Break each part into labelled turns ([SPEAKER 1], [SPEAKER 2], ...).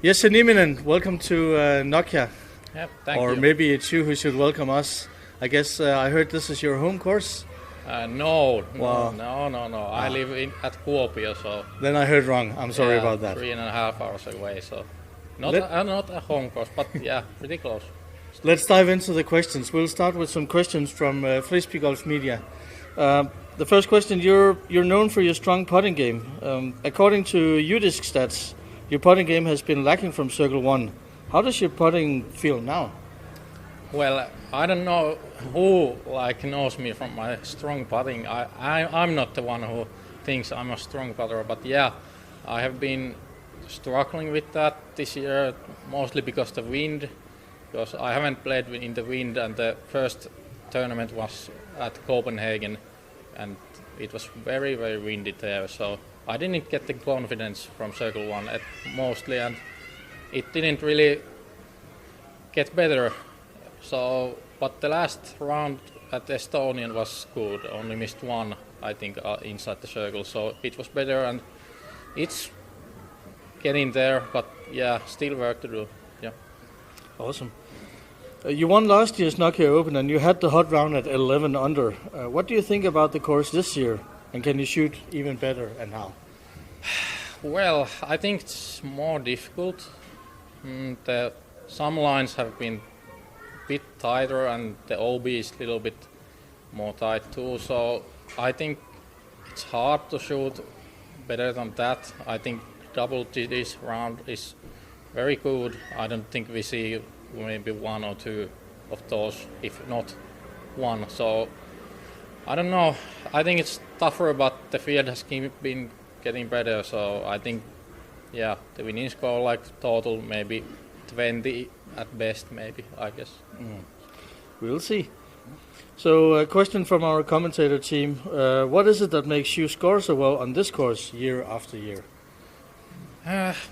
[SPEAKER 1] Yes, Nieminen, welcome to Nokia.
[SPEAKER 2] Yep, thank you.
[SPEAKER 1] Or maybe it's you who should welcome us. I guess I heard this is your home course?
[SPEAKER 2] No.
[SPEAKER 1] Wow.
[SPEAKER 2] I live at Kuopio, so...
[SPEAKER 1] Then I heard wrong. I'm sorry about that.
[SPEAKER 2] 3.5 hours away, so... Not a home course, but yeah, pretty close.
[SPEAKER 1] Let's dive into the questions. We'll start with some questions from Frisbee Golf Media. The first question, you're known for your strong putting game. According to UDisc stats, your putting game has been lacking from Circle 1. How does your putting feel now?
[SPEAKER 2] Well, I don't know who knows me from my strong putting. I'm not the one who thinks I'm a strong putter, but yeah, I have been struggling with that this year, mostly because the wind. Because I haven't played in the wind, and the first tournament was at Copenhagen, and it was very, very windy there. So I didn't get the confidence from Circle 1 mostly, and it didn't really get better. So, but the last round at Estonian was good. Only missed one, I think, inside the circle. So it was better, and it's getting there. But yeah, still work to do. Yeah.
[SPEAKER 1] Awesome. You won last year's Nokia Open, and you had the hot round at 11 under. What do you think about the course this year? And can you shoot even better, and how?
[SPEAKER 2] Well, I think it's more difficult. Some lines have been a bit tighter, and the OB is a little bit more tight too. So I think it's hard to shoot better than that. I think double this round is very good. I don't think we see maybe one or two of those, if not one. So I don't know. I think it's tougher, but the field has been getting better. So I think, yeah, the winning score total maybe 20 at best, maybe, I guess.
[SPEAKER 1] We'll see. So a question from our commentator team. What is it that makes you score so well on this course year after year?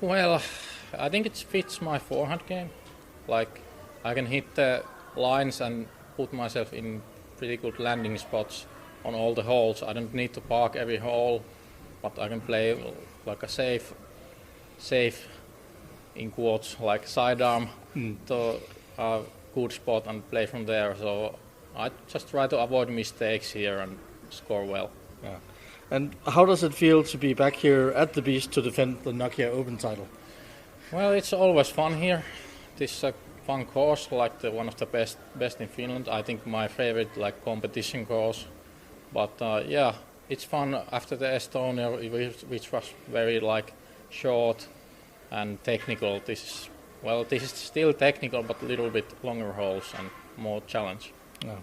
[SPEAKER 2] Well, I think it fits my forehand game. I can hit the lines and put myself in pretty good landing spots on all the holes. I don't need to park every hole, but I can play like a safe in quotes, like sidearm to a good spot and play from there. So I just try to avoid mistakes here and score well.
[SPEAKER 1] Yeah. And how does it feel to be back here at the Beast to defend the Nokia Open title?
[SPEAKER 2] Well, it's always fun here. This is a fun course, one of the best in Finland. I think my favorite competition course. But yeah, it's fun after the Estonia, which was very short and technical. This is still technical, but a little bit longer holes and more challenge.
[SPEAKER 1] Yeah.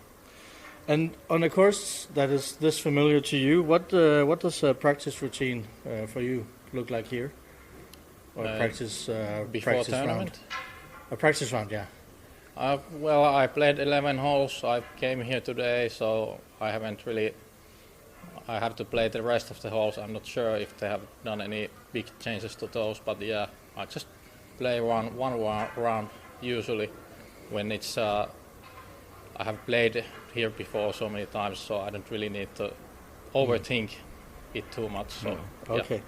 [SPEAKER 1] And on a course that is this familiar to you, what does a practice routine for you look like here? or practice
[SPEAKER 2] before
[SPEAKER 1] practice
[SPEAKER 2] tournament.
[SPEAKER 1] round? A practice round, yeah.
[SPEAKER 2] Well, I played 11 holes. I came here today, so I haven't really. I have to play the rest of the holes. I'm not sure if they have done any big changes to those, but yeah, I just play one round usually when it's. I have played here before so many times, so I don't really need to overthink it too much. So,
[SPEAKER 1] okay.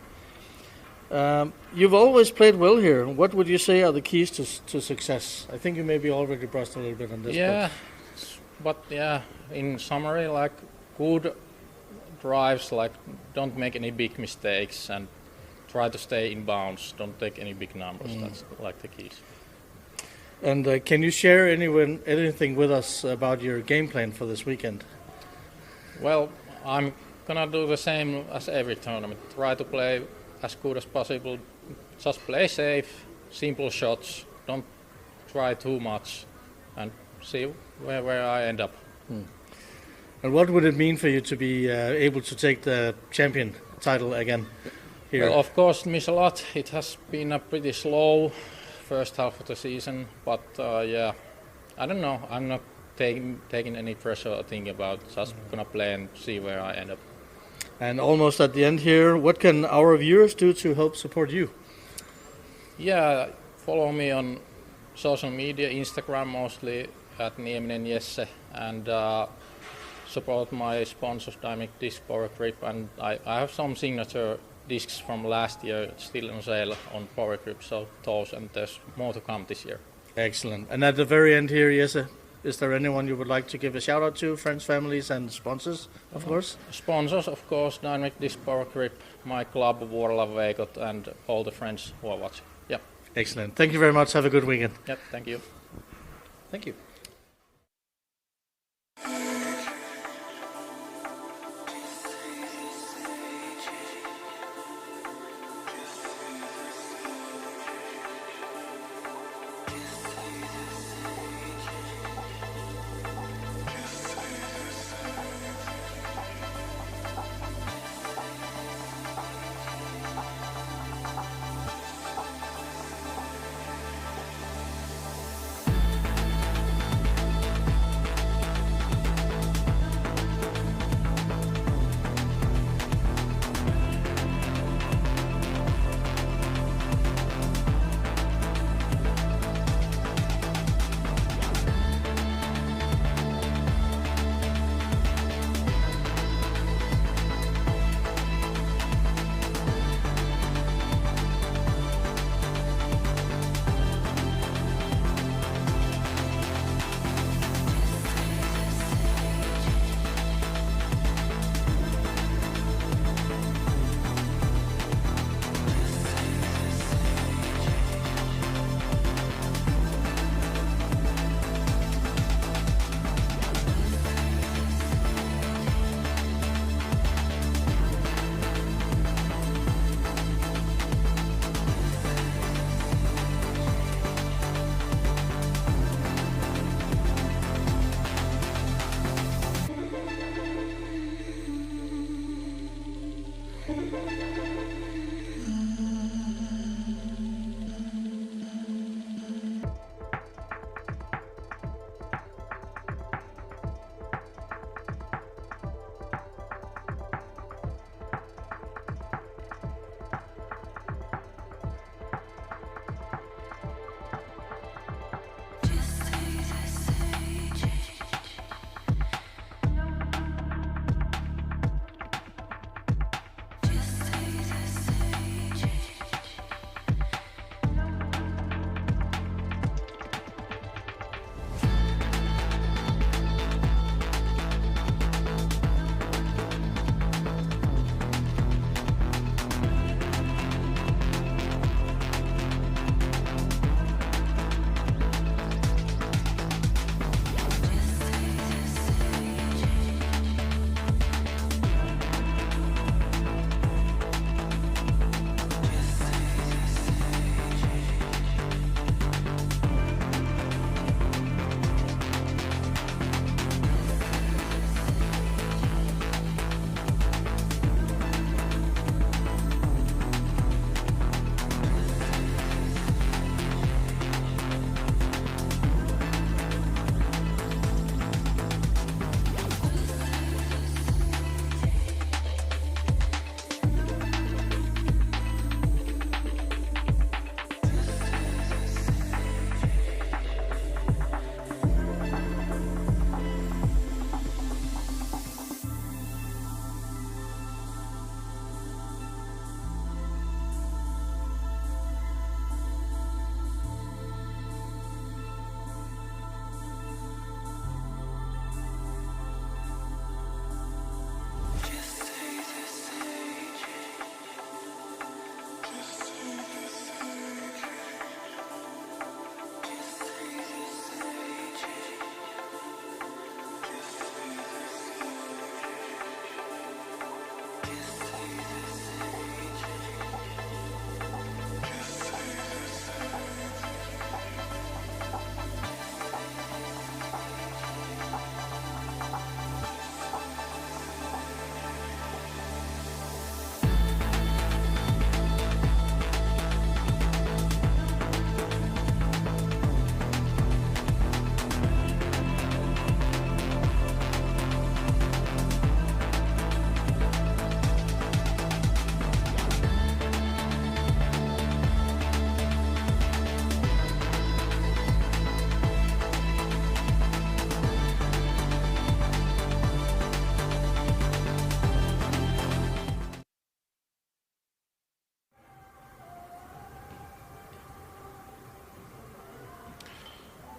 [SPEAKER 1] Yeah. You've always played well here. What would you say are the keys to success? I think you maybe already brushed a little bit on this.
[SPEAKER 2] Yeah, but yeah, in summary, like good drives, like don't make any big mistakes and try to stay in bounds. Don't take any big numbers. That's like the keys.
[SPEAKER 1] And can you share anything with us about your game plan for this weekend?
[SPEAKER 2] Well, I'm gonna do the same as every tournament. Try to play as good as possible. Just play safe, simple shots. Don't try too much, and see where I end up.
[SPEAKER 1] And what would it mean for you to be able to take the champion title again here?
[SPEAKER 2] Well, of course, miss a lot. It has been a pretty slow first half of the season, but yeah, I don't know. I'm not taking any pressure or thinking about. Just gonna play and see where I end up.
[SPEAKER 1] And almost at the end here, what can our viewers do to help support you?
[SPEAKER 2] Yeah, follow me on social media, Instagram mostly at Nieminen Jesse, and support my sponsors, Dynamic Disc Power Grip, and I have some signature discs from last year still on sale on Power Grip, so those, and there's more to come this year. Excellent.
[SPEAKER 1] And at the very end here, Jesse, is there anyone you would like to give a shout out to? Friends, families, and sponsors, of course?
[SPEAKER 2] Sponsors, of course, Dynamic Disc Power Grip, my club, Vuorela Veikot, and all the friends who are watching. Yep.
[SPEAKER 1] Excellent. Thank you very much. Have a good weekend.
[SPEAKER 2] Yep, thank you.
[SPEAKER 1] Thank you.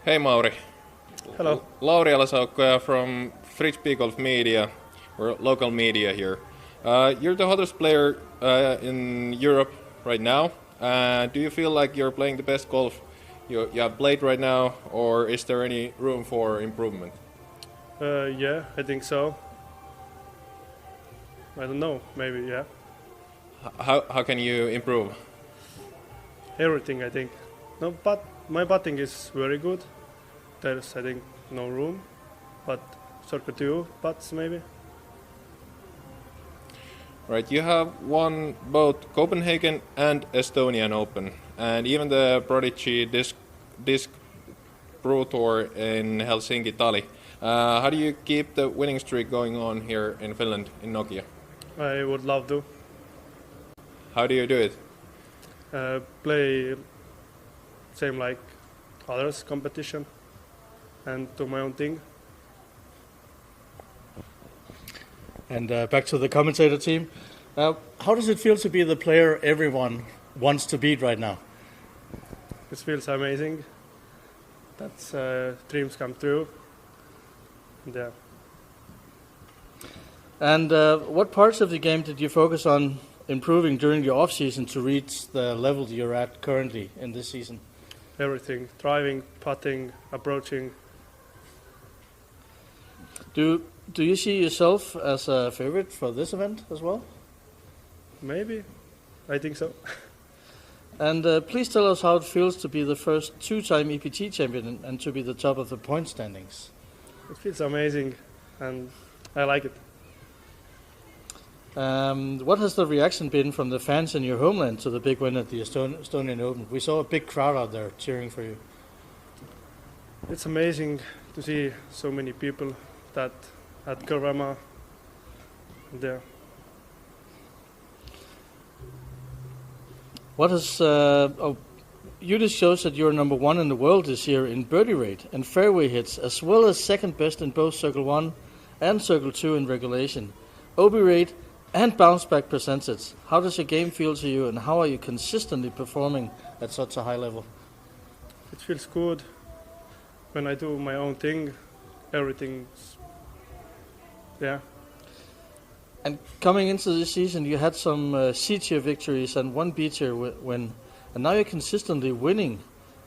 [SPEAKER 3] Hey Mauri.
[SPEAKER 4] Hello.
[SPEAKER 3] Lauri Alasaukkoja from Fritz Golf Media, or local media here. You're the hottest player in Europe right now. Do you feel like you're playing the best golf you have played right now, or is there any room for improvement?
[SPEAKER 4] Yeah, I think so. I don't know, maybe, yeah.
[SPEAKER 3] How can you improve?
[SPEAKER 4] Everything, I think. No, but my putting is very good. There's, I think, no room, but circa 2 putts maybe.
[SPEAKER 3] Right, you have won both Copenhagen and Estonian Open, and even the Prodigy Disc Pro Tour in Helsinki, Tali. How do you keep the winning streak going on here in Finland, in Nokia?
[SPEAKER 4] I would love to
[SPEAKER 3] How do you do it?
[SPEAKER 4] play same like others competition and do my own thing.
[SPEAKER 1] And back to the commentator team. How does it feel to be the player everyone wants to beat right now?
[SPEAKER 4] It feels amazing. That's dreams come true. Yeah.
[SPEAKER 1] And what parts of the game did you focus on improving during the off-season to reach the level you're at currently in this season?
[SPEAKER 4] Everything. Driving, putting, approaching.
[SPEAKER 1] Do you see yourself as a favorite for this event as well?
[SPEAKER 4] Maybe. I think so.
[SPEAKER 1] And please tell us how it feels to be the first 2-time EPT champion and to be the top of the point standings.
[SPEAKER 4] It feels amazing and I like it.
[SPEAKER 1] What has the reaction been from the fans in your homeland to the big win at the Estonian Open? We saw a big crowd out there cheering for you.
[SPEAKER 4] It's amazing to see so many people that at Karvama there.
[SPEAKER 1] What has you just shows that you're number 1 in the world this year in birdie rate and fairway hits, as well as second best in both Circle 1 and Circle 2 in regulation, OB rate and bounce back percentage. How does your game feel to you, and how are you consistently performing at such a high level?
[SPEAKER 4] It feels good when I do my own thing. Everything's yeah.
[SPEAKER 1] And coming into this season, you had some C-tier victories and 1 B-tier win, and now you're consistently winning.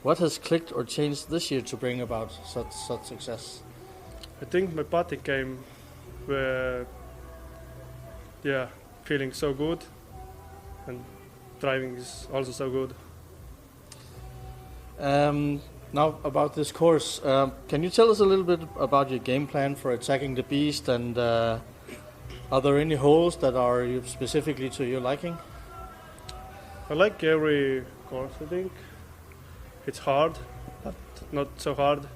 [SPEAKER 1] What has clicked or changed this year to bring about such success?
[SPEAKER 4] I think my putting game were feeling so good, and driving is also so good.
[SPEAKER 1] Now about this course, can you tell us a little bit about your game plan for attacking the beast, and are there any holes that are specifically to your liking?
[SPEAKER 4] I like every course, I think. It's hard, but not so hard.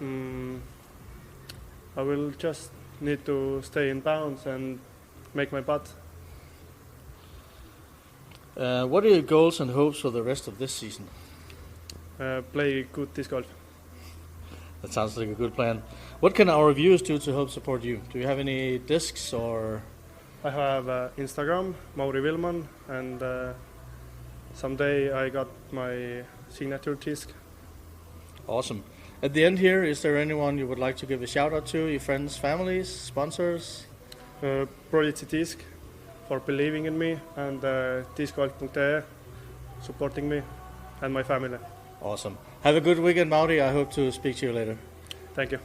[SPEAKER 4] I will just need to stay in bounds and make my putt.
[SPEAKER 1] What are your goals and hopes for the rest of this season?
[SPEAKER 4] Play good disc golf.
[SPEAKER 1] That sounds like a good plan. What can our viewers do to help support you? Do you have any discs or?
[SPEAKER 4] I have Instagram, Mauri Villmann, and someday I got my signature disc.
[SPEAKER 1] Awesome. At the end here, is there anyone you would like to give a shout out to? Your friends, families, sponsors?
[SPEAKER 4] Prodigy Disc for believing in me, and discgolf.de supporting me and my family.
[SPEAKER 1] Awesome. Have a good weekend, Mauri. I hope to speak to you later.
[SPEAKER 4] Thank you.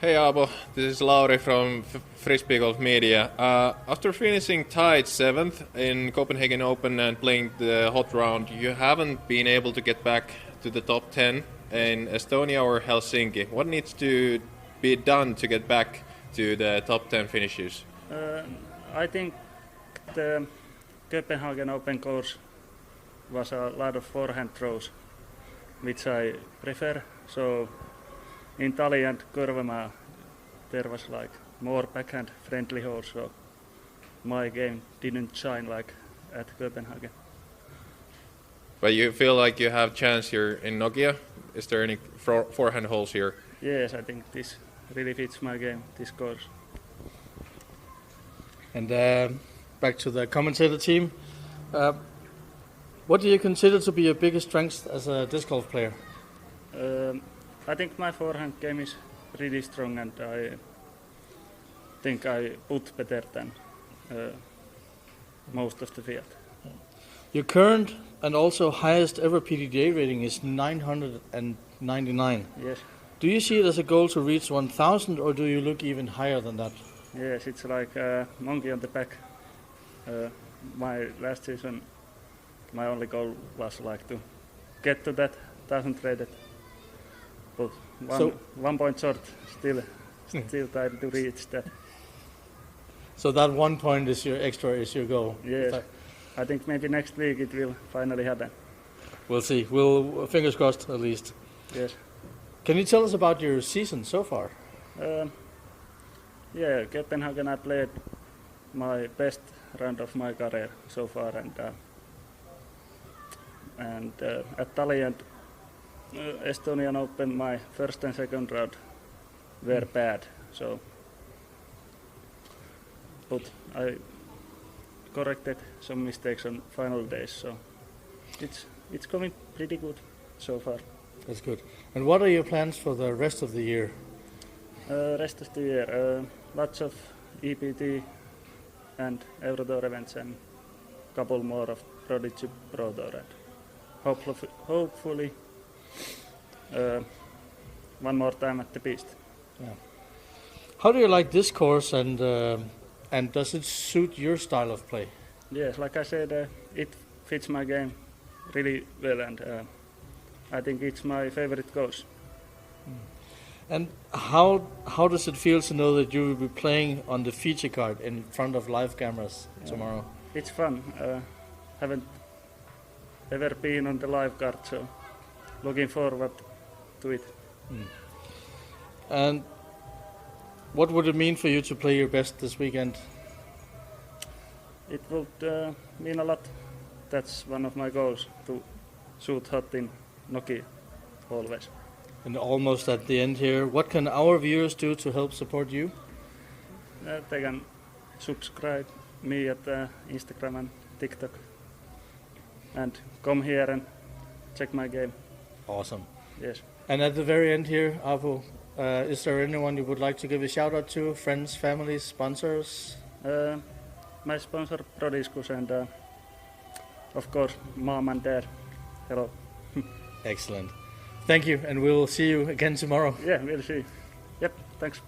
[SPEAKER 3] Hey Aapo, this is Lauri from Frisbee Golf Media. After finishing tied 7th in Copenhagen Open and playing the hot round, you haven't been able to get back to the top 10 in Estonia or Helsinki. What needs to be done to get back to the top 10 finishes?
[SPEAKER 5] I think the Copenhagen Open course was a lot of forehand throws, which I prefer. So in Tali and Korvamaa there was like more backhand friendly holes, so my game didn't shine like at Copenhagen.
[SPEAKER 3] But you feel like you have chance here in Nokia? Is there any forehand holes here?
[SPEAKER 5] Yes, I think this really fits my game, this course.
[SPEAKER 1] And back to the commentator team. What do you consider to be your biggest strength as a disc golf player?
[SPEAKER 5] I think my forehand game is really strong, and I think I put better than most of the field.
[SPEAKER 1] Your current and also highest ever PDGA rating is 999.
[SPEAKER 5] Yes,
[SPEAKER 1] Do you see it as a goal to reach 1000, or do you look even higher than that?
[SPEAKER 5] yes, it's like a monkey on the back. My last season, my only goal was like to get to that 1000 rated, but
[SPEAKER 1] So-
[SPEAKER 5] 1 point short, still trying to reach that.
[SPEAKER 1] So that 1 point is your goal.
[SPEAKER 5] Yes, I think maybe next week it will finally happen.
[SPEAKER 1] We'll see. We'll fingers crossed at least.
[SPEAKER 5] Yes.
[SPEAKER 1] Can you tell us about your season so far?
[SPEAKER 5] Yeah, Copenhagen I played my best round of my career so far, and at Tali and Estonian Open my first and second round were bad. So, but I corrected some mistakes on final days. So it's going pretty good so far.
[SPEAKER 1] That's good. And what are your plans for the rest of the year?
[SPEAKER 5] Rest of the year, lots of EPT and Eurotour events and couple more of Prodigy Pro Tour, and hopefully one more time at the Beast.
[SPEAKER 1] How do you like this course, and does it suit your style of play?
[SPEAKER 5] Yes, like I said, it fits my game really well, and I think it's my favorite course.
[SPEAKER 1] And how does it feel to know that you will be playing on the feature card in front of live cameras tomorrow?
[SPEAKER 5] It's fun. Haven't ever been on the live card, so looking forward to it.
[SPEAKER 1] And what would it mean for you to play your best this weekend?
[SPEAKER 5] It would mean a lot. That's one of my goals, to shoot hot in Nokia always.
[SPEAKER 1] And almost at the end here, what can our viewers do to help support you?
[SPEAKER 5] They can subscribe me at Instagram and TikTok, and come here and check my game.
[SPEAKER 1] Awesome.
[SPEAKER 5] Yes.
[SPEAKER 1] And at the very end here, Aapo, is there anyone you would like to give a shout out to? Friends, family, sponsors?
[SPEAKER 5] My sponsor Prodiscus, and of course mom and dad. Hello.
[SPEAKER 1] Excellent. Thank you, and we'll see you again tomorrow.
[SPEAKER 5] Yeah, we'll see. Yep, thanks.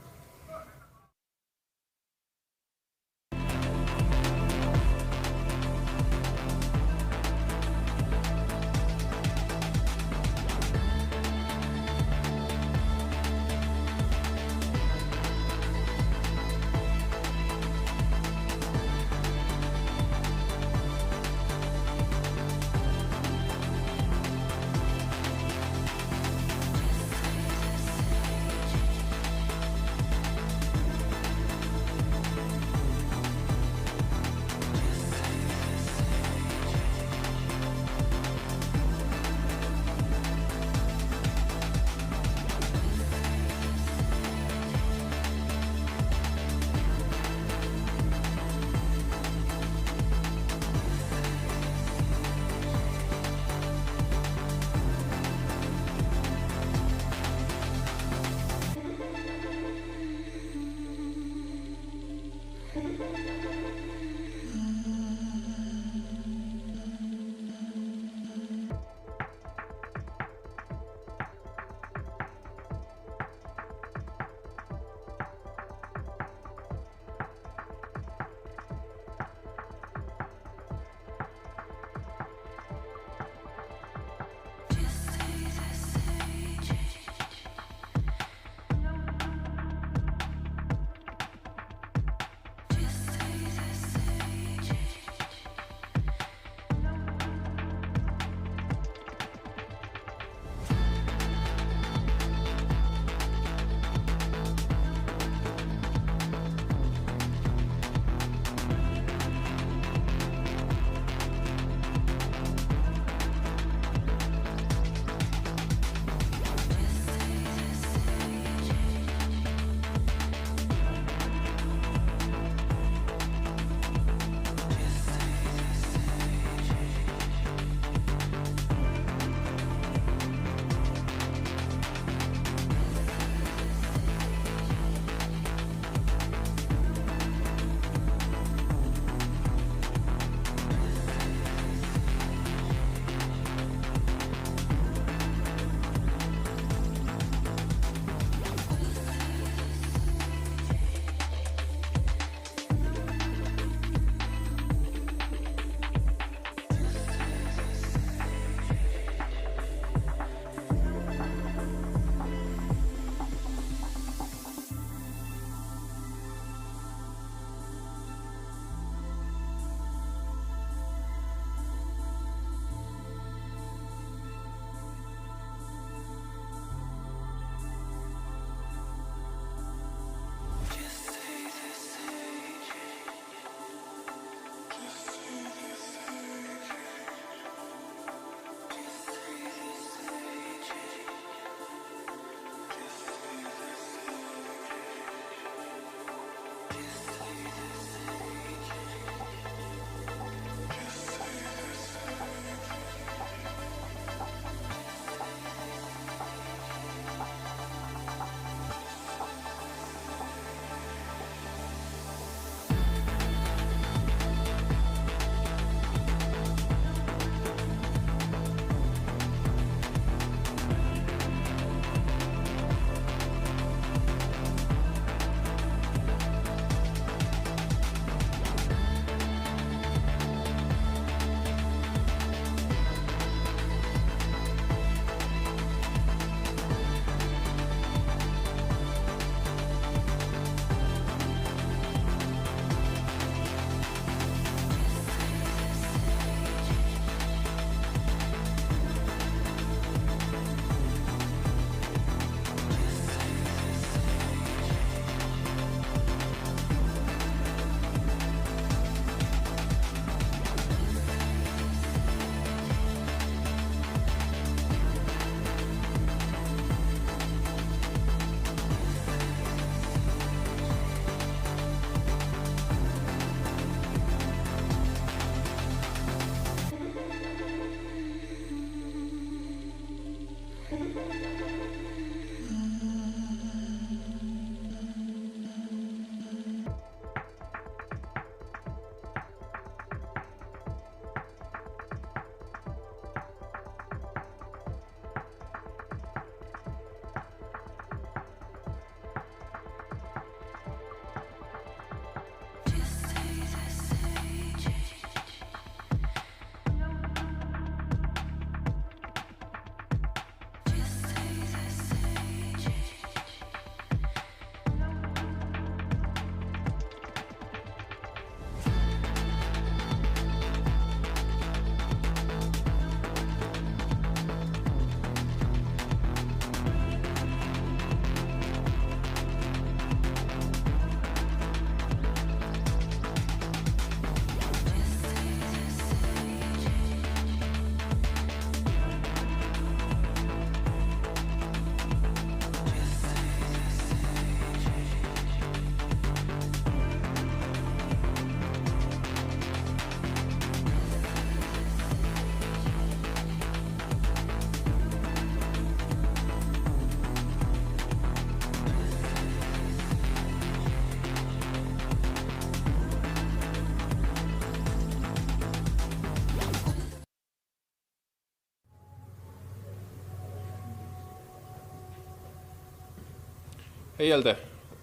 [SPEAKER 3] Hey Hjalte,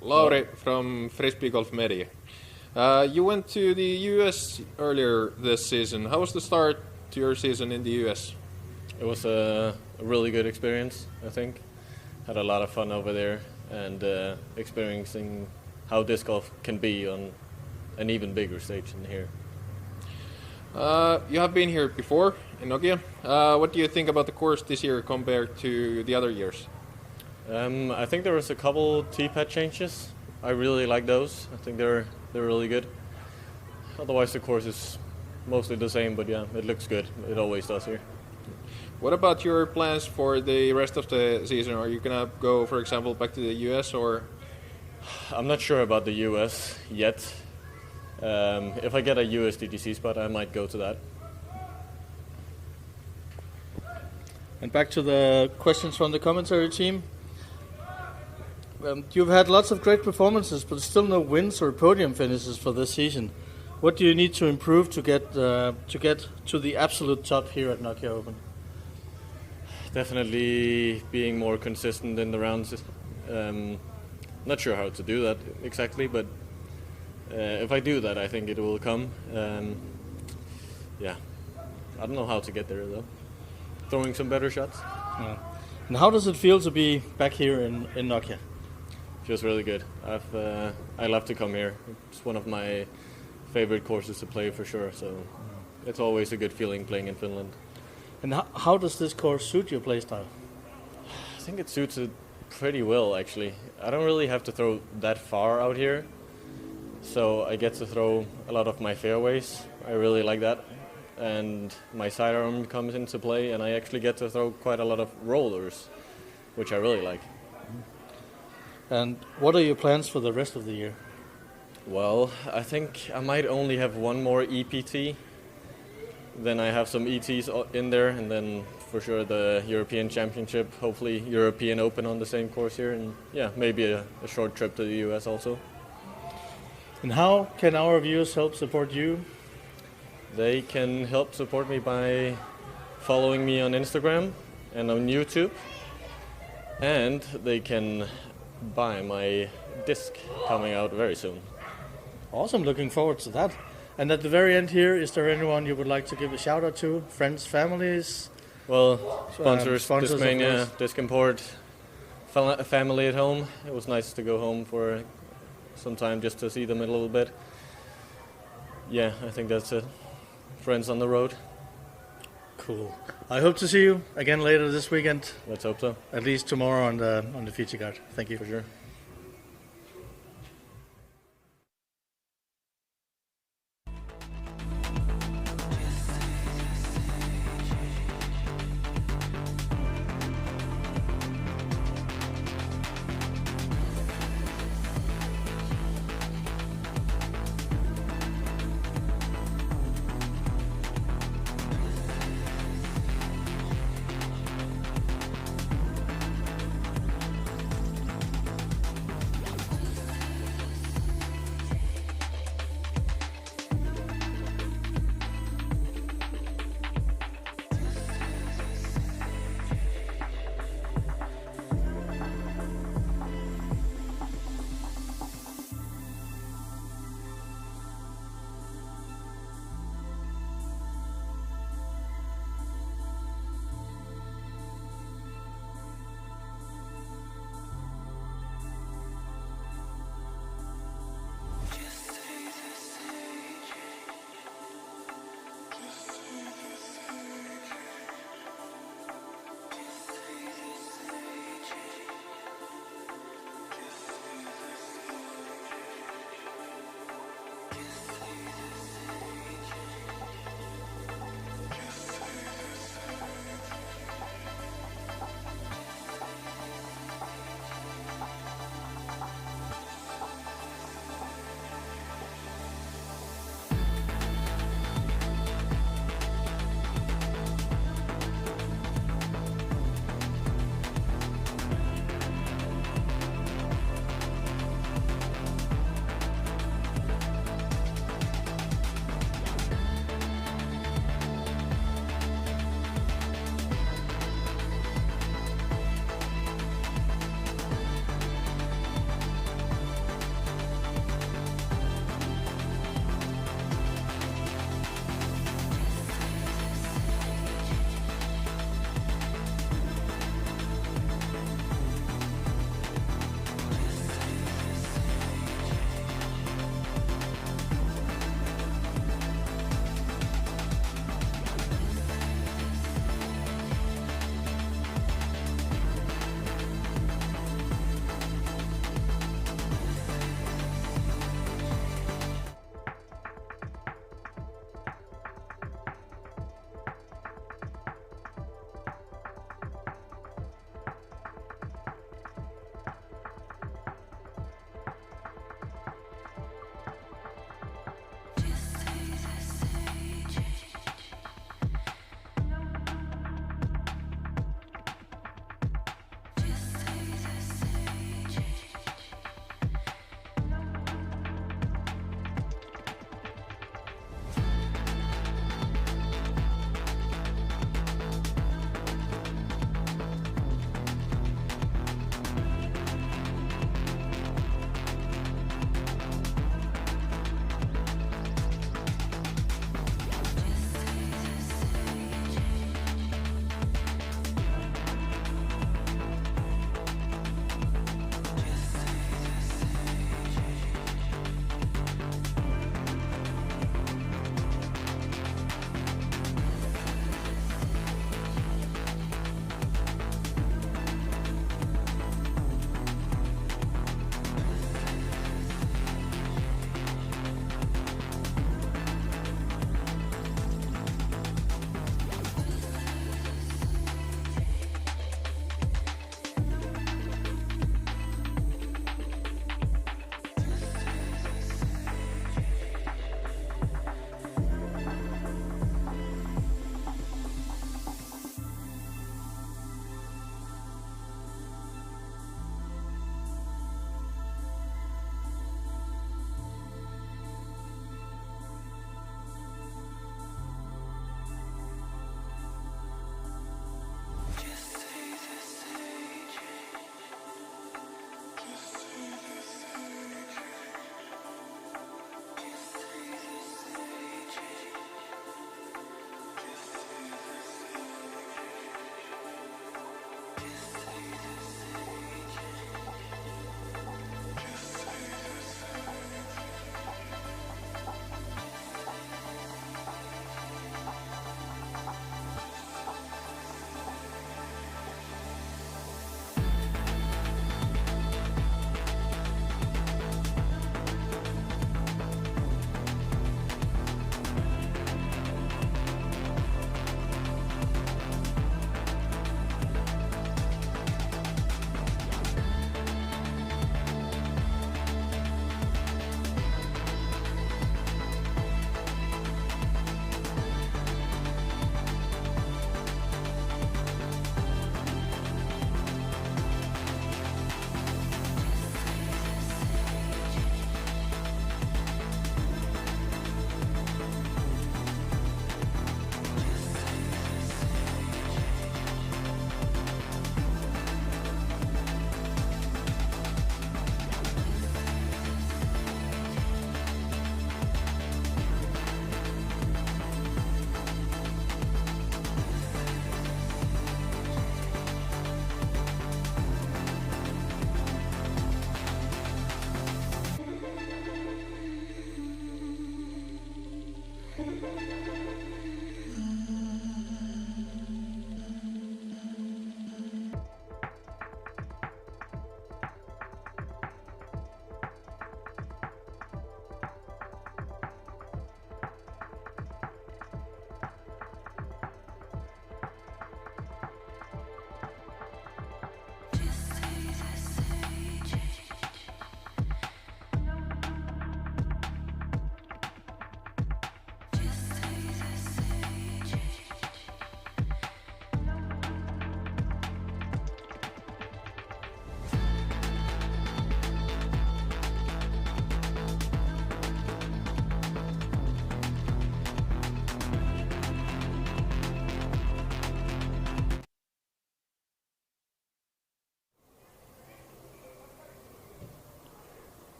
[SPEAKER 3] Lauri from Frisbee Golf Media. You went to the US earlier this season. How was the start to your season in the US?
[SPEAKER 6] It was a really good experience, I think. Had a lot of fun over there and experiencing how disc golf can be on an even bigger stage than here.
[SPEAKER 3] You have been here before in Nokia. What do you think about the course this year compared to the other years?
[SPEAKER 6] I think there was a couple tee pad changes. I really like those. I think they're really good. Otherwise, the course is mostly the same, but yeah, it looks good. It always does here.
[SPEAKER 3] What about your plans for the rest of the season? Are you gonna go, for example, back to the US or?
[SPEAKER 6] I'm not sure about the US yet. If I get a US DTC spot, I might go to that.
[SPEAKER 1] And back to the questions from the commentary team. You've had lots of great performances, but still no wins or podium finishes for this season. What do you need to improve to get to the absolute top here at Nokia Open?
[SPEAKER 6] Definitely being more consistent in the rounds. Not sure how to do that exactly, but if I do that, I think it will come. Yeah, I don't know how to get there though. Throwing some better shots.
[SPEAKER 1] Yeah. And how does it feel to be back here in Nokia?
[SPEAKER 6] Feels really good. I love to come here. It's one of my favorite courses to play for sure. So it's always a good feeling playing in Finland.
[SPEAKER 1] And how does this course suit your play style?
[SPEAKER 6] I think it suits it pretty well actually. I don't really have to throw that far out here, so I get to throw a lot of my fairways. I really like that, and my sidearm comes into play, and I actually get to throw quite a lot of rollers, which I really like.
[SPEAKER 1] And what are your plans for the rest of the year?
[SPEAKER 6] Well, I think I might only have one more EPT. Then I have some ETs in there, and then for sure the European Championship, hopefully European Open on the same course here, and yeah, maybe a short trip to the US also.
[SPEAKER 1] And how can our viewers help support you?
[SPEAKER 6] They can help support me by following me on Instagram and on YouTube, and they can buy my disc coming out very soon.
[SPEAKER 1] Awesome, looking forward to that. And at the very end here, is there anyone you would like to give a shout out to? Friends, families?
[SPEAKER 6] Well, sponsors
[SPEAKER 1] Discmania,
[SPEAKER 6] Disc Import, family at home. It was nice to go home for some time just to see them a little bit. Yeah, I think that's it. Friends on the road.
[SPEAKER 1] Cool. I hope to see you again later this weekend.
[SPEAKER 6] Let's hope so.
[SPEAKER 1] At least tomorrow on the feature card. Thank you.
[SPEAKER 6] For sure.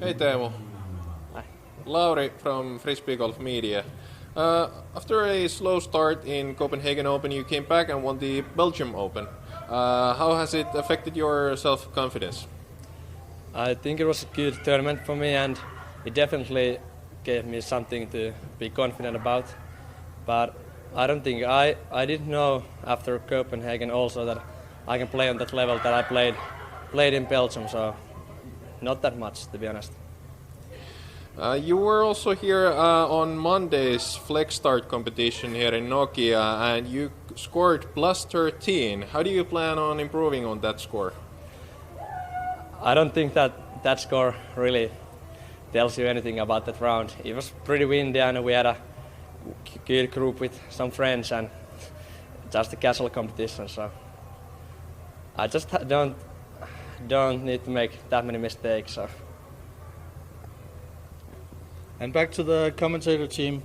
[SPEAKER 3] Hey Teemu.
[SPEAKER 6] Hi.
[SPEAKER 3] Lauri from Frisbee Golf Media. After a slow start in Copenhagen Open, you came back and won the Belgium Open. How has it affected your self-confidence?
[SPEAKER 7] I think it was a good tournament for me, and it definitely gave me something to be confident about. But I don't think I didn't know after Copenhagen also that I can play on that level that I played in Belgium, so not that much, to be honest.
[SPEAKER 3] You were also here on Monday's Flex Start competition here in Nokia, and you scored plus 13. How do you plan on improving on that score?
[SPEAKER 7] I don't think that score really tells you anything about that round. It was pretty windy, and we had a good group with some friends, and just a casual competition. So I just don't need to make that many mistakes. So.
[SPEAKER 1] And back to the commentator team.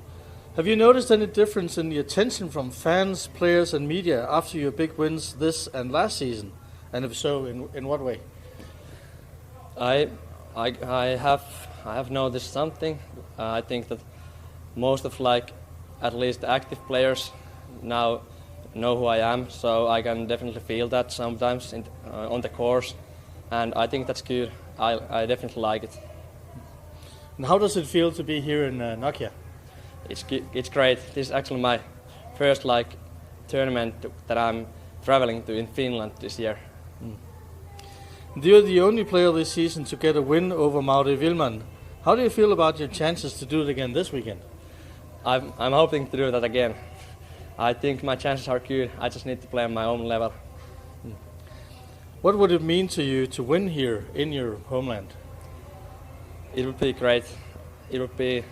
[SPEAKER 1] Have you noticed any difference in the attention from fans, players, and media after your big wins this and last season? And if so, in what way?
[SPEAKER 7] I have noticed something. I think that most of at least active players now know who I am, so I can definitely feel that sometimes on the course, and I think that's good. I definitely like it.
[SPEAKER 1] And how does it feel to be here in Nokia?
[SPEAKER 7] It's great. This is actually my first tournament that I'm traveling to in Finland this year.
[SPEAKER 1] You're the only player this season to get a win over Mauri Villmann. How do you feel about your chances to do it again this weekend?
[SPEAKER 7] I'm hoping to do that again. I think my chances are good. I just need to play on my own level.
[SPEAKER 1] What would it mean to you to win here in your homeland?
[SPEAKER 7] It would be great. It would be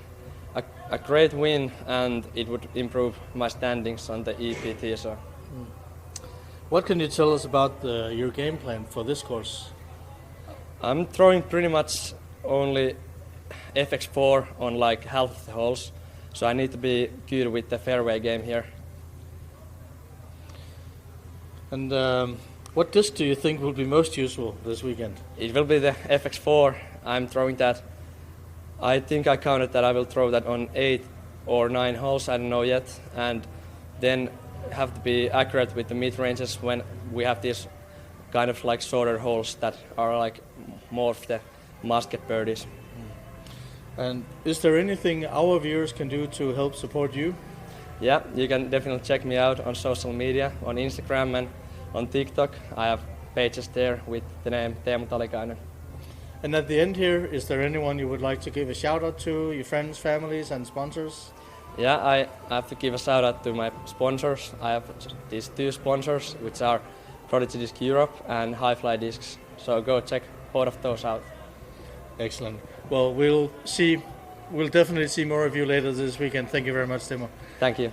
[SPEAKER 7] a great win, and it would improve my standings on the EPT. So.
[SPEAKER 1] What can you tell us about your game plan for this course?
[SPEAKER 7] I'm throwing pretty much only FX4 on half of the holes, so I need to be good with the fairway game here.
[SPEAKER 1] And what disc do you think will be most useful this weekend?
[SPEAKER 7] It will be the FX4. I'm throwing that. I think I counted that I will throw that on 8 or 9 holes, I don't know yet, and then have to be accurate with the mid-ranges when we have these kind of shorter holes that are more of the musket birdies.
[SPEAKER 1] And is there anything our viewers can do to help support you?
[SPEAKER 7] Yeah, you can definitely check me out on social media, on Instagram and on TikTok. I have pages there with the name Teemu Talikainen.
[SPEAKER 1] And at the end here, is there anyone you would like to give a shout out to, your friends, families and sponsors?
[SPEAKER 7] Yeah, I have to give a shout out to my sponsors. I have these 2 sponsors, which are Prodigy Disc Europe and High Fly Discs. So go check both of those out.
[SPEAKER 1] Excellent. Well, we'll definitely see more of you later this weekend. Thank you very much, Teemu.
[SPEAKER 7] Thank you.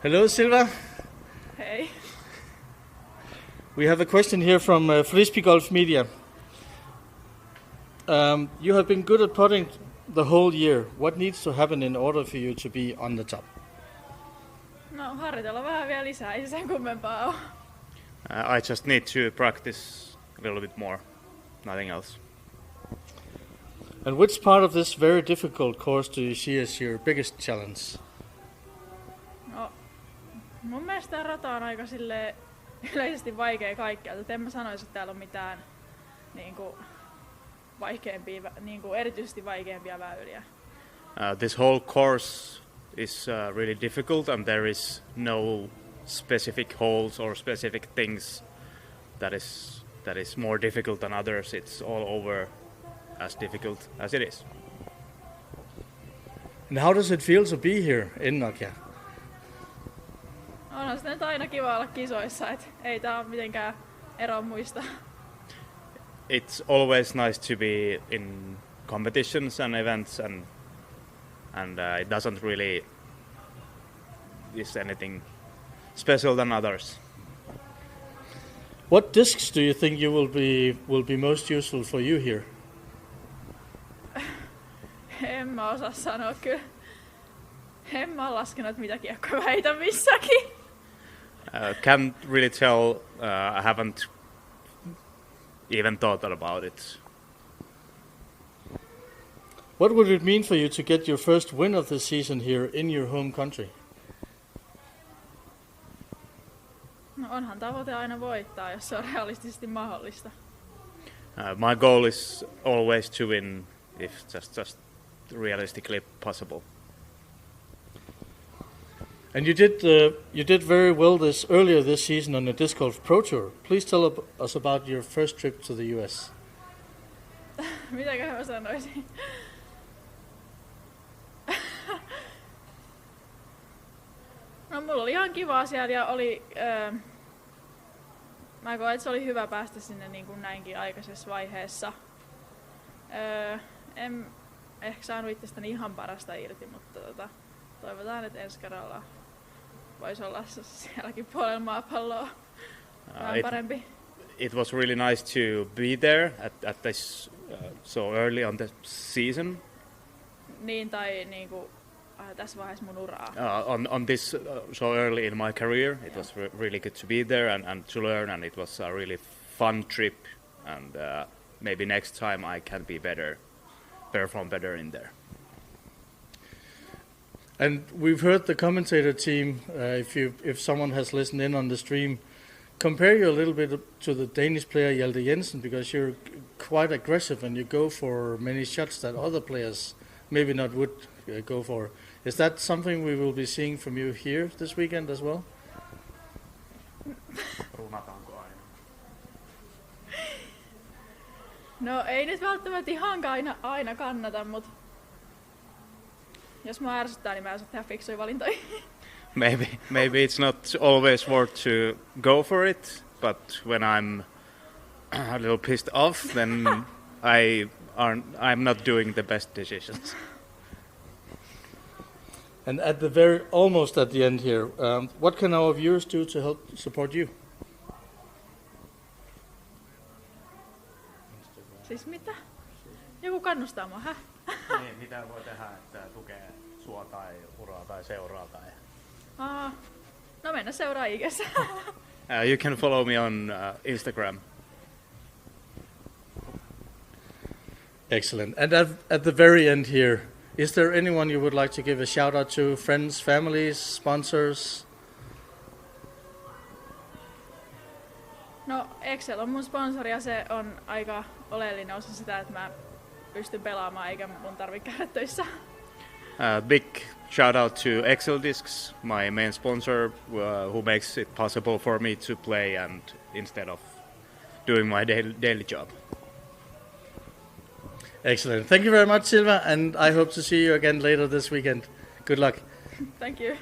[SPEAKER 1] Hello, Silva.
[SPEAKER 8] Hey.
[SPEAKER 1] We have a question here from Frisbeegolf Media. You have been good at putting the whole year. What needs to happen in order for you to be on the top?
[SPEAKER 8] No, harjoitella vähän vielä lisää, ei se sen kummempaa ole.
[SPEAKER 9] I just need to practice a little bit more, nothing else.
[SPEAKER 1] And which part of this very difficult course do you see as your biggest challenge?
[SPEAKER 8] No, mun mielestä tämä rata on aika silleen yleisesti vaikea kaikkialta. En mä sanoisi, että täällä on mitään niinku vaikeampia, niinku erityisesti vaikeampia väyliä.
[SPEAKER 9] This whole course is really difficult, and there is no specific holes or specific things that is more difficult than others. It's all over as difficult as it is.
[SPEAKER 1] And how does it feel to be here in Nokia?
[SPEAKER 8] Onhan sitä nyt aina kiva olla kisoissa, et ei tää ole mitenkään ero muista.
[SPEAKER 9] It's always nice to be in competitions and events, and it doesn't really is anything special than others.
[SPEAKER 1] What discs do you think you will be most useful for you here?
[SPEAKER 8] En mä osaa sanoa kyllä. En mä ole laskenut mitä kiekkoja heitän missäkin.
[SPEAKER 9] Can't really tell. I haven't even thought about it.
[SPEAKER 1] What would it mean for you to get your first win of the season here in your home country?
[SPEAKER 8] No onhan tavoite aina voittaa, jos se on realistisesti mahdollista.
[SPEAKER 9] My goal is always to win, if just realistically possible.
[SPEAKER 1] And you did very well earlier this season on the Disc Golf Pro Tour. Please tell us about your first trip to the US.
[SPEAKER 8] Mitäköhän mä sanoisin? No mulla oli ihan kivaa siellä ja oli... mä koen, että se oli hyvä päästä sinne niin kuin näinkin aikaisessa vaiheessa. En ehkä saanut itsestäni ihan parasta irti, mutta toivotaan, että ensi kerralla voisi olla sielläkin puolella maapalloa vähän parempi.
[SPEAKER 9] It was really nice to be there at this so early on the season.
[SPEAKER 8] Niin, tai niinku tässä vaiheessa mun uraa.
[SPEAKER 9] On this so early in my career, it was really good to be there and to learn, and it was a really fun trip, and maybe next time I can be perform better in there.
[SPEAKER 1] And we've heard the commentator team, if someone has listened in on the stream, compare you a little bit to the Danish player Hjalte Jensen, because you're quite aggressive and you go for many shots that other players maybe not would go for. Is that something we will be seeing from you here this weekend as well?
[SPEAKER 8] No ei nyt välttämättä ihan aina kannata, mutta jos mä ärsyttää, niin mä osaan tehdä fiksuja valintoja.
[SPEAKER 9] Maybe it's not always worth to go for it, but when I'm a little pissed off, then I'm not doing the best decisions.
[SPEAKER 1] And almost at the end here, what can our viewers do to help support you?
[SPEAKER 8] Siis mitä? Joku kannustaa mua, häh?
[SPEAKER 9] Niin, mitä voi tehdä, että tukee sua tai uraa tai seuraa tai...
[SPEAKER 8] No mennä seuraa IG:ssä.
[SPEAKER 9] You can follow me on Instagram.
[SPEAKER 1] Excellent. And at the very end here, is there anyone you would like to give a shout out to? Friends, families, sponsors?
[SPEAKER 8] No Excel on mun sponsori ja se on aika oleellinen osa sitä, että mä pystyn pelaamaan eikä mun tarvitse käydä töissä.
[SPEAKER 9] Big shout out to Excel Discs, my main sponsor, who makes it possible for me to play and instead of doing my daily job.
[SPEAKER 1] Excellent. Thank you very much, Silva, and I hope to see you again later this weekend. Good luck.
[SPEAKER 8] Thank you.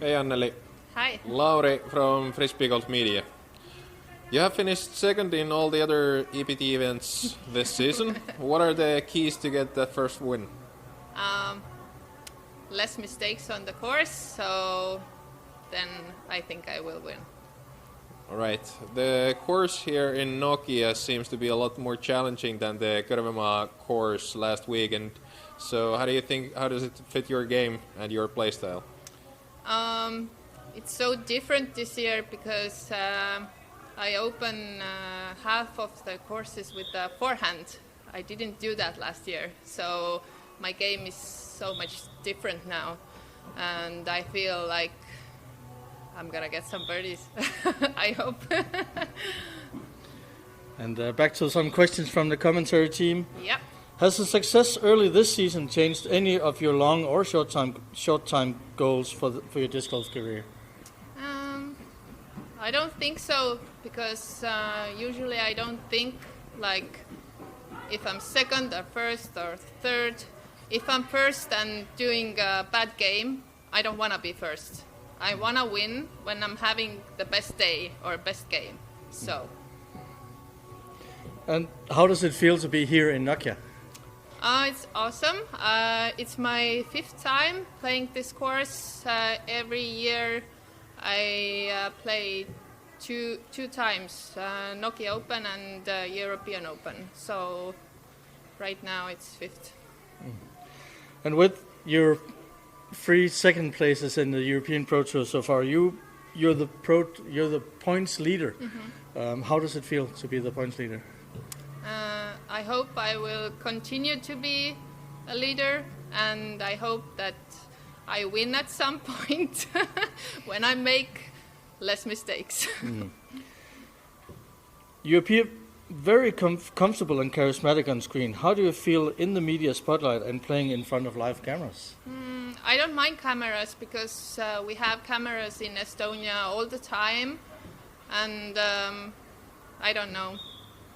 [SPEAKER 3] Hey Anneli.
[SPEAKER 10] Hi.
[SPEAKER 3] Lauri from Frisbee Golf Media. You have finished second in all the other EPT events this season. What are the keys to get that first win?
[SPEAKER 10] Less mistakes on the course, so then I think I will win.
[SPEAKER 3] Alright. The course here in Nokia seems to be a lot more challenging than the Karvema course last weekend. So how does it fit your game and your playstyle?
[SPEAKER 10] It's so different this year because I open half of the courses with the forehand. I didn't do that last year, so my game is so much different now, and I feel like I'm gonna get some birdies. I hope.
[SPEAKER 1] And back to some questions from the commentary team.
[SPEAKER 10] Yep.
[SPEAKER 1] Has the success early this season changed any of your long or short time goals for your disc golf career?
[SPEAKER 10] I don't think so, because usually I don't think like if I'm second or first or third. If I'm first and doing a bad game, I don't want to be first. I want to win when I'm having the best day or best game. So.
[SPEAKER 1] And how does it feel to be here in Nokia?
[SPEAKER 10] It's awesome. It's my 5th time playing this course. Every year I play two times, Nokia Open and European Open. So right now it's 5th.
[SPEAKER 1] And with your 3 second places in the European Pro Tour so far, you're the points leader.
[SPEAKER 10] Mm-hmm.
[SPEAKER 1] How does it feel to be the points leader?
[SPEAKER 10] I hope I will continue to be a leader, and I hope that I win at some point when I make less mistakes.
[SPEAKER 1] You appear very comfortable and charismatic on screen. How do you feel in the media spotlight and playing in front of live cameras?
[SPEAKER 10] I don't mind cameras because we have cameras in Estonia all the time, and I don't know.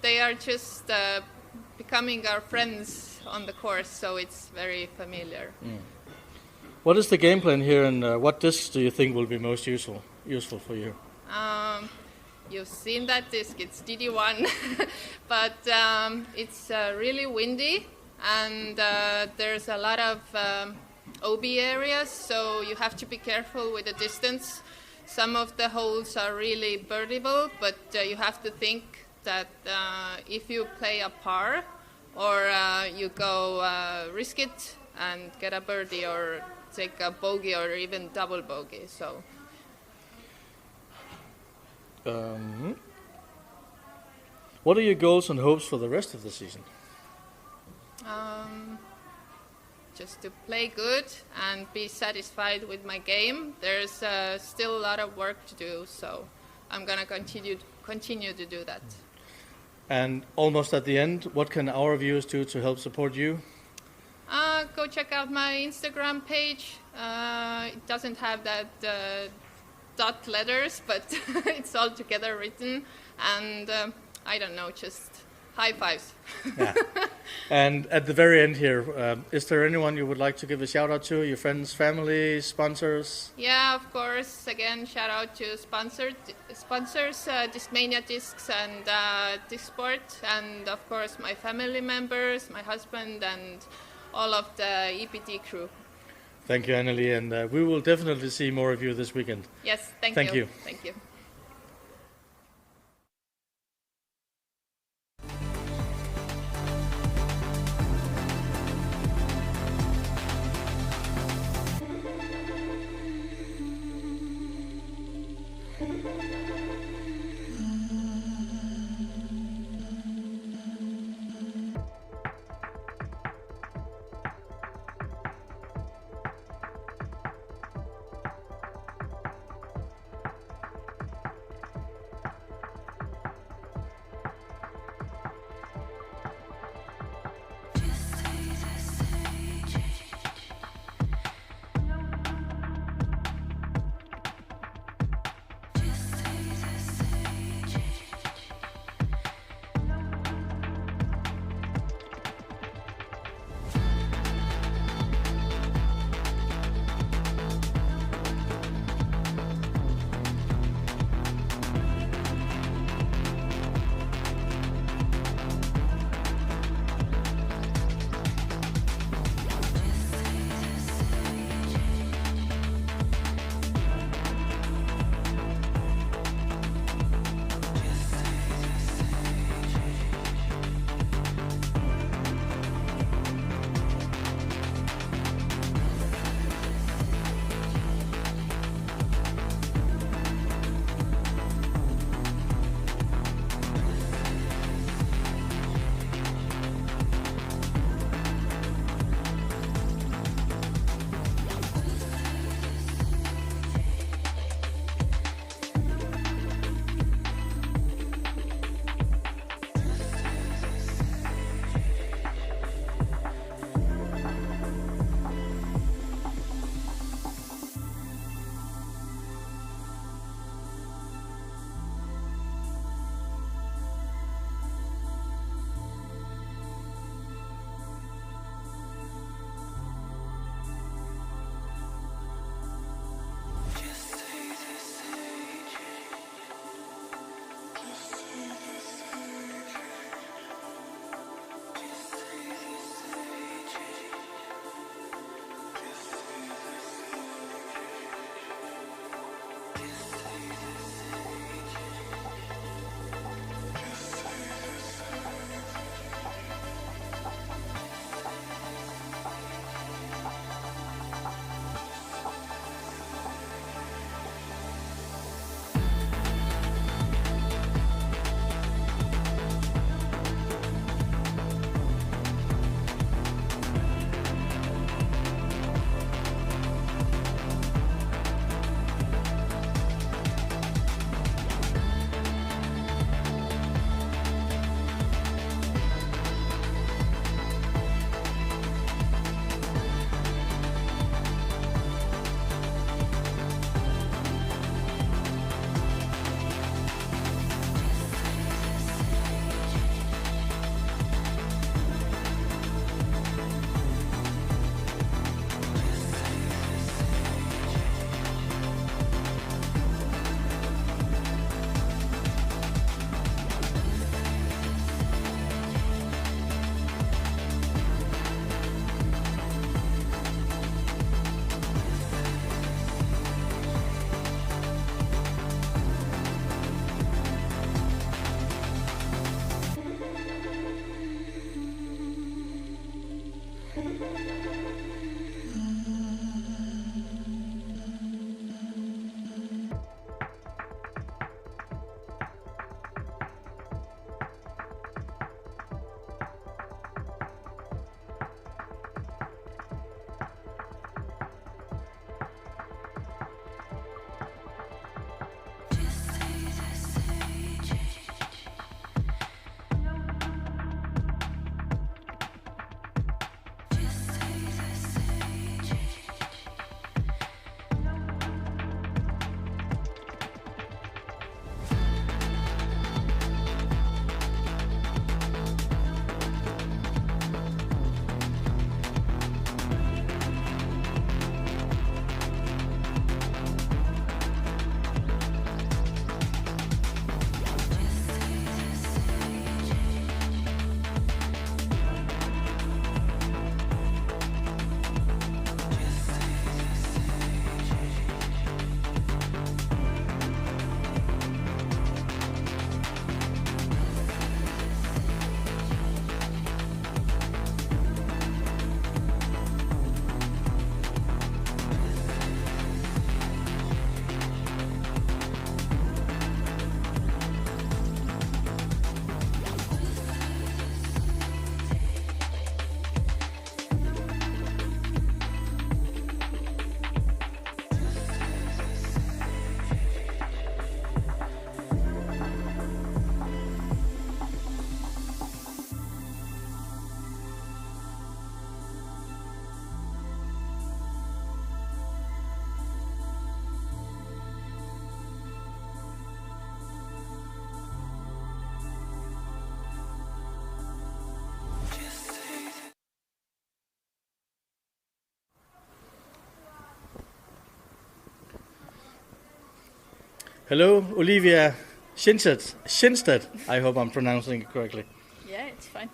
[SPEAKER 10] They are just becoming our friends on the course, so it's very familiar.
[SPEAKER 1] What is the game plan here, and what discs do you think will be most useful for you?
[SPEAKER 10] You've seen that disc, it's DD1, but it's really windy, and there's a lot of OB areas, so you have to be careful with the distance. Some of the holes are really birdieable, but you have to think that if you play a par or you go risk it and get a birdie or take a bogey or even double bogey. So.
[SPEAKER 1] What are your goals and hopes for the rest of the season?
[SPEAKER 10] Just to play good and be satisfied with my game. There's still a lot of work to do, so I'm gonna continue to do that.
[SPEAKER 1] And almost at the end, what can our viewers do to help support you?
[SPEAKER 10] Go check out my Instagram page. It doesn't have that dot letters, but it's all together written. And I don't know, just high fives.
[SPEAKER 1] Yeah. And at the very end here, is there anyone you would like to give a shout out to? Your friends, family, sponsors?
[SPEAKER 10] Yeah, of course. Again, shout out to sponsors, Discmania Discs and Discsport, and of course my family members, my husband, and all of the EPT crew.
[SPEAKER 1] Thank you, Anneli, and we will definitely see more of you this weekend.
[SPEAKER 10] Yes, thank
[SPEAKER 1] you.
[SPEAKER 10] Thank you.
[SPEAKER 1] Hello, Olivia Kindstedt. I hope I'm pronouncing it correctly.
[SPEAKER 8] Yeah, it's fine.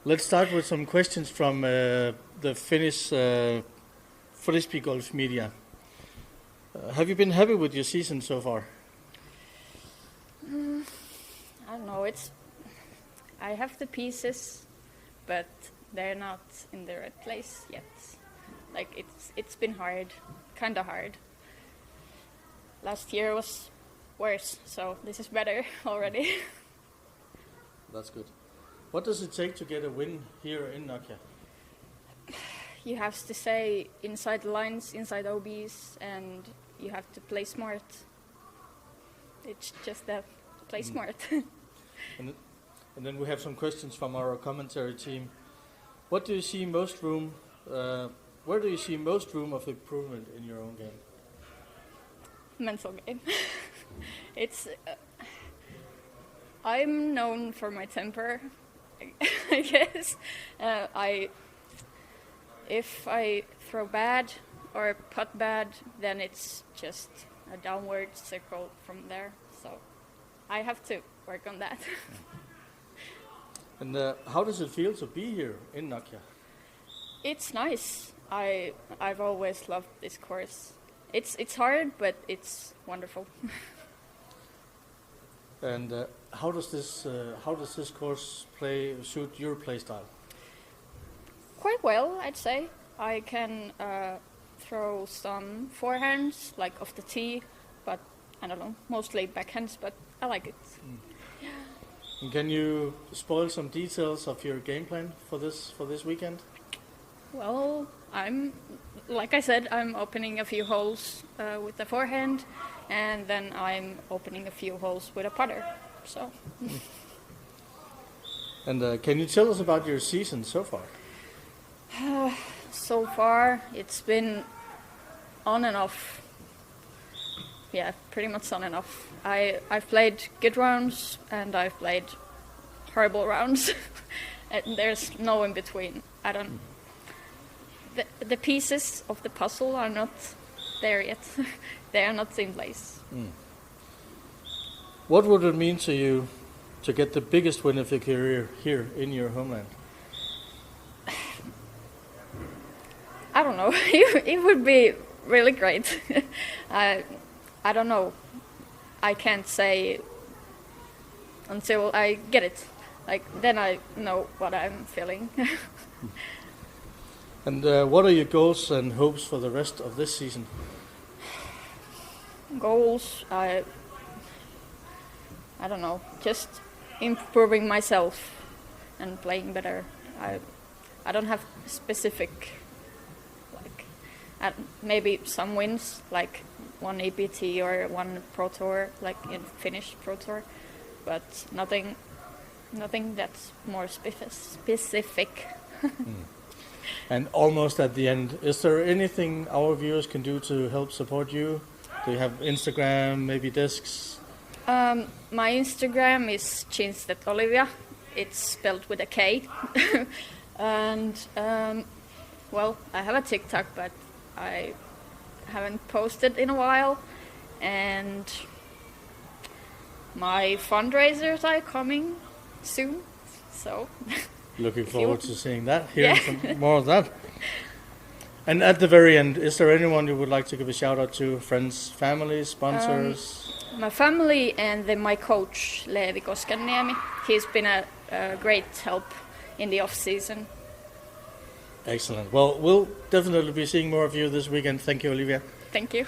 [SPEAKER 1] Let's start with some questions from the Finnish frisbee golf media. Have you been happy with your season so far?
[SPEAKER 11] I don't know. I have the pieces, but they're not in the right place yet. Like it's been hard, kind of hard. Last year was worse, so this is better already.
[SPEAKER 1] That's good. What does it take to get a win here in Nokia?
[SPEAKER 11] You have to stay inside the lines, inside OBs, and you have to play smart. It's just that, play smart.
[SPEAKER 1] And then we have some questions from our commentary team. What do you see most room? Where do you see most room of improvement in your own game?
[SPEAKER 11] Mental game. It's. I'm known for my temper, I guess. If I throw bad or putt bad, then it's just a downward circle from there. So I have to work on that.
[SPEAKER 1] And how does it feel to be here in Nokia?
[SPEAKER 11] It's nice. I've always loved this course, it's hard, but it's wonderful.
[SPEAKER 1] And how does this course suit your play style?
[SPEAKER 11] Quite well, I'd say. I can throw some forehands, like off the tee, but I don't know, mostly backhands, but I like it.
[SPEAKER 1] And can you spoil some details of your game plan for this weekend?
[SPEAKER 11] Well, like I said, I'm opening a few holes with the forehand, and then I'm opening a few holes with a putter. So.
[SPEAKER 1] And can you tell us about your season so far?
[SPEAKER 11] So far, it's been on and off. Yeah, pretty much on and off. I've played good rounds and I've played horrible rounds, and there's no in between. I don't. The pieces of the puzzle are not there yet. They are not in place.
[SPEAKER 1] What would it mean to you to get the biggest win of your career here in your homeland?
[SPEAKER 11] I don't know. It would be really great. I don't know. I can't say until I get it. Like, then I know what I'm feeling.
[SPEAKER 1] And what are your goals and hopes for the rest of this season?
[SPEAKER 11] Goals, I don't know. Just improving myself and playing better. I don't have specific, like, maybe some wins, like one APT or one Pro Tour, like in Finnish Pro Tour, but nothing that's more specific.
[SPEAKER 1] And almost at the end, is there anything our viewers can do to help support you? Do you have Instagram, maybe discs?
[SPEAKER 11] My Instagram is Kindstedt Olivia. It's spelled with a K. And, well, I have a TikTok, but I haven't posted in a while. And my fundraisers are coming soon, so...
[SPEAKER 1] Looking forward to seeing that, hearing some more of that. And at the very end, is there anyone you would like to give a shout out to? Friends, family, sponsors?
[SPEAKER 11] My family and then my coach, Leevi Koskenniemi. He's been a great help in the off-season.
[SPEAKER 1] Excellent. Well, we'll definitely be seeing more of you this weekend. Thank you, Olivia.
[SPEAKER 11] Thank you.